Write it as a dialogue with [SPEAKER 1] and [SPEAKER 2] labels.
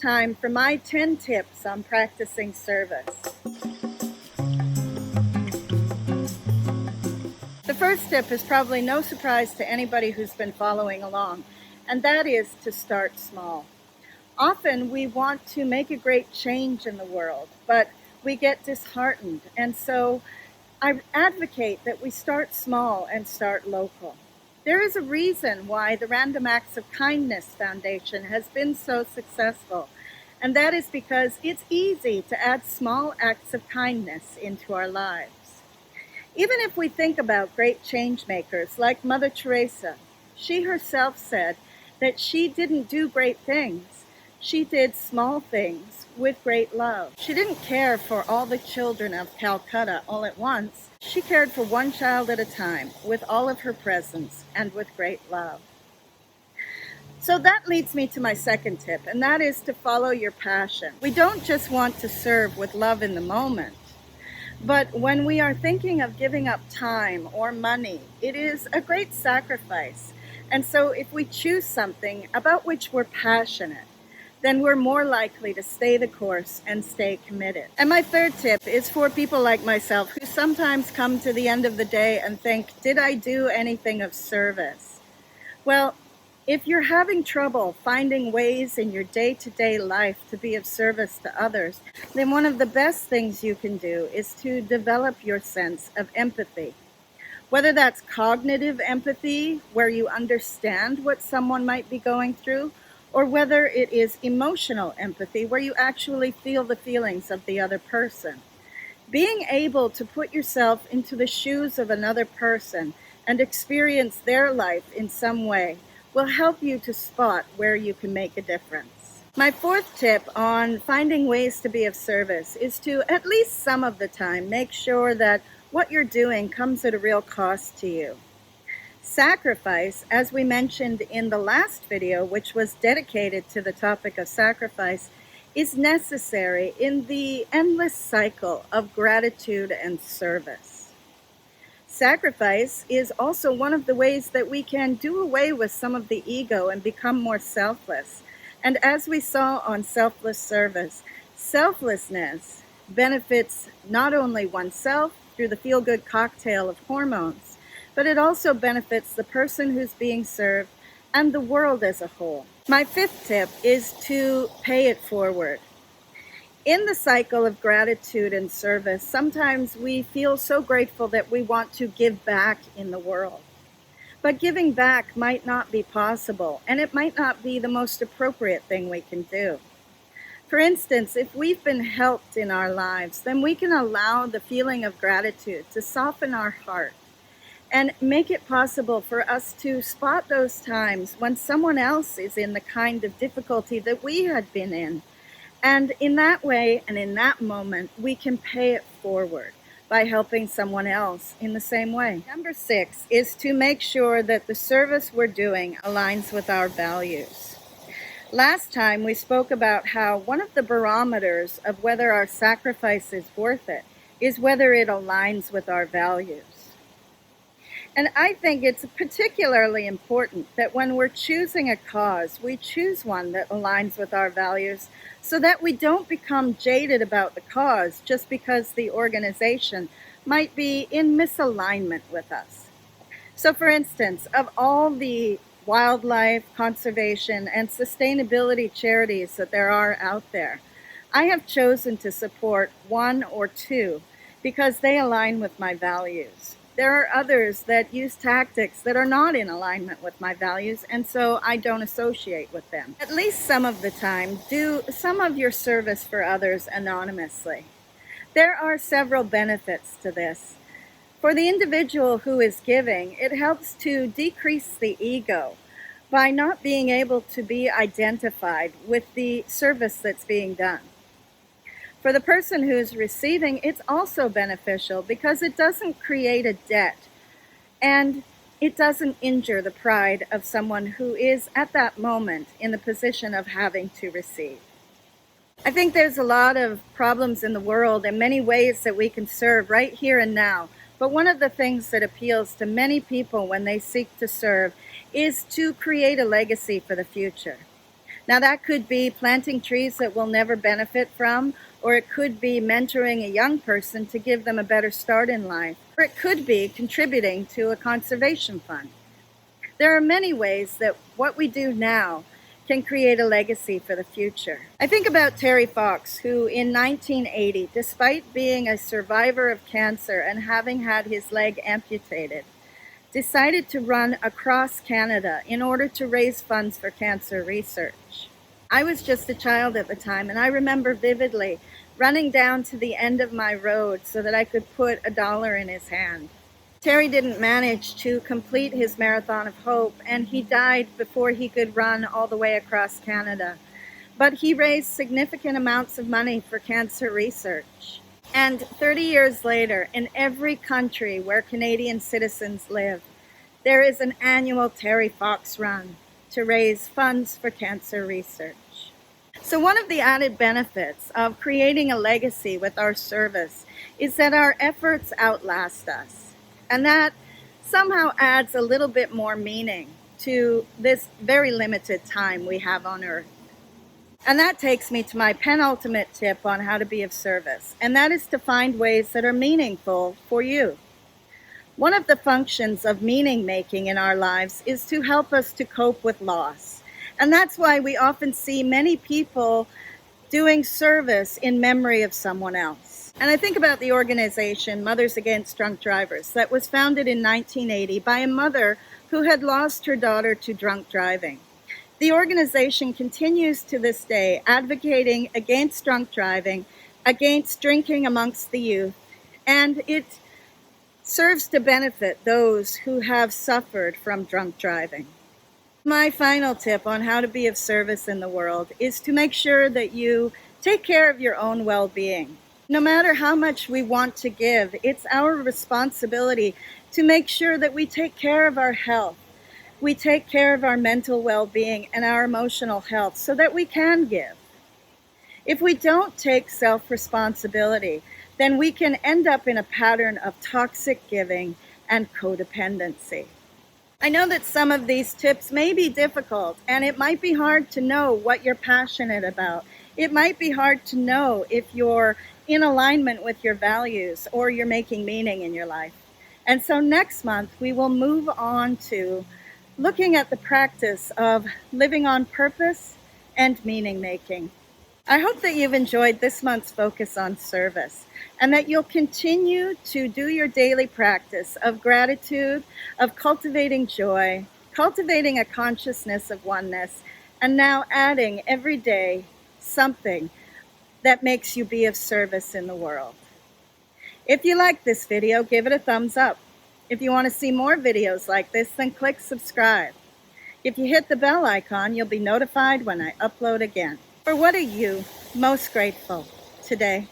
[SPEAKER 1] time for my 10 tips on practicing service. The first tip is probably no surprise to anybody who's been following along, and that is to start small. Often we want to make a great change in the world, but we get disheartened, and so I advocate that we start small and start local. There is a reason why the Random Acts of Kindness Foundation has been so successful, and that is because it's easy to add small acts of kindness into our lives. Even if we think about great change makers like Mother Teresa, she herself said that she didn't do great things. She did small things with great love. She didn't care for all the children of Calcutta all at once. She cared for one child at a time with all of her presence and with great love. So that leads me to my second tip, and that is to follow your passion. We don't just want to serve with love in the moment, but when we are thinking of giving up time or money, it is a great sacrifice. And so if we choose something about which we're passionate, then we're more likely to stay the course and stay committed. And my third tip is for people like myself who sometimes come to the end of the day and think, did I do anything of service? Well, if you're having trouble finding ways in your day-to-day life to be of service to others, then one of the best things you can do is to develop your sense of empathy. Whether that's cognitive empathy, where you understand what someone might be going through, or whether it is emotional empathy, where you actually feel the feelings of the other person. Being able to put yourself into the shoes of another person and experience their life in some way will help you to spot where you can make a difference. My fourth tip on finding ways to be of service is to, at least some of the time, make sure that what you're doing comes at a real cost to you. Sacrifice, as we mentioned in the last video, which was dedicated to the topic of sacrifice, is necessary in the endless cycle of gratitude and service. Sacrifice is also one of the ways that we can do away with some of the ego and become more selfless. And as we saw on selfless service, selflessness benefits not only oneself through the feel-good cocktail of hormones, but it also benefits the person who's being served and the world as a whole. My fifth tip is to pay it forward. In the cycle of gratitude and service, sometimes we feel so grateful that we want to give back in the world. But giving back might not be possible, and it might not be the most appropriate thing we can do. For instance, if we've been helped in our lives, then we can allow the feeling of gratitude to soften our heart and make it possible for us to spot those times when someone else is in the kind of difficulty that we had been in. And in that way and in that moment, we can pay it forward by helping someone else in the same way. Number 6 is to make sure that the service we're doing aligns with our values. Last time we spoke about how one of the barometers of whether our sacrifice is worth it is whether it aligns with our values. And I think it's particularly important that when we're choosing a cause, we choose one that aligns with our values so that we don't become jaded about the cause just because the organization might be in misalignment with us. So for instance, of all the wildlife, conservation, and sustainability charities that there are out there, I have chosen to support one or two because they align with my values. There are others that use tactics that are not in alignment with my values, and so I don't associate with them. At least some of the time, do some of your service for others anonymously. There are several benefits to this. For the individual who is giving, it helps to decrease the ego by not being able to be identified with the service that's being done. For the person who's receiving, it's also beneficial because it doesn't create a debt and it doesn't injure the pride of someone who is at that moment in the position of having to receive. I think there's a lot of problems in the world and many ways that we can serve right here and now. But one of the things that appeals to many people when they seek to serve is to create a legacy for the future. Now, that could be planting trees that we'll never benefit from, or it could be mentoring a young person to give them a better start in life, or it could be contributing to a conservation fund. There are many ways that what we do now can create a legacy for the future. I think about Terry Fox, who in 1980, despite being a survivor of cancer and having had his leg amputated, decided to run across Canada in order to raise funds for cancer research. I was just a child at the time, and I remember vividly running down to the end of my road so that I could put $1 in his hand. Terry didn't manage to complete his Marathon of Hope, and he died before he could run all the way across Canada. But he raised significant amounts of money for cancer research. And 30 years later, in every country where Canadian citizens live, there is an annual Terry Fox Run to raise funds for cancer research. So one of the added benefits of creating a legacy with our service is that our efforts outlast us. And that somehow adds a little bit more meaning to this very limited time we have on Earth. And that takes me to my penultimate tip on how to be of service, and that is to find ways that are meaningful for you. One of the functions of meaning making in our lives is to help us to cope with loss. And that's why we often see many people doing service in memory of someone else. And I think about the organization Mothers Against Drunk Drivers that was founded in 1980 by a mother who had lost her daughter to drunk driving. The organization continues to this day advocating against drunk driving, against drinking amongst the youth, and it serves to benefit those who have suffered from drunk driving. My final tip on how to be of service in the world is to make sure that you take care of your own well-being. No matter how much we want to give, it's our responsibility to make sure that we take care of our health. We take care of our mental well-being and our emotional health so that we can give. If we don't take self-responsibility, then we can end up in a pattern of toxic giving and codependency. I know that some of these tips may be difficult, and it might be hard to know what you're passionate about. It might be hard to know if you're in alignment with your values or you're making meaning in your life. And so next month, we will move on to looking at the practice of living on purpose and meaning making. I hope that you've enjoyed this month's focus on service and that you'll continue to do your daily practice of gratitude, of cultivating joy, cultivating a consciousness of oneness, and now adding every day something that makes you be of service in the world. If you like this video, give it a thumbs up. If you want to see more videos like this, then click subscribe. If you hit the bell icon, you'll be notified when I upload again. For what are you most grateful today?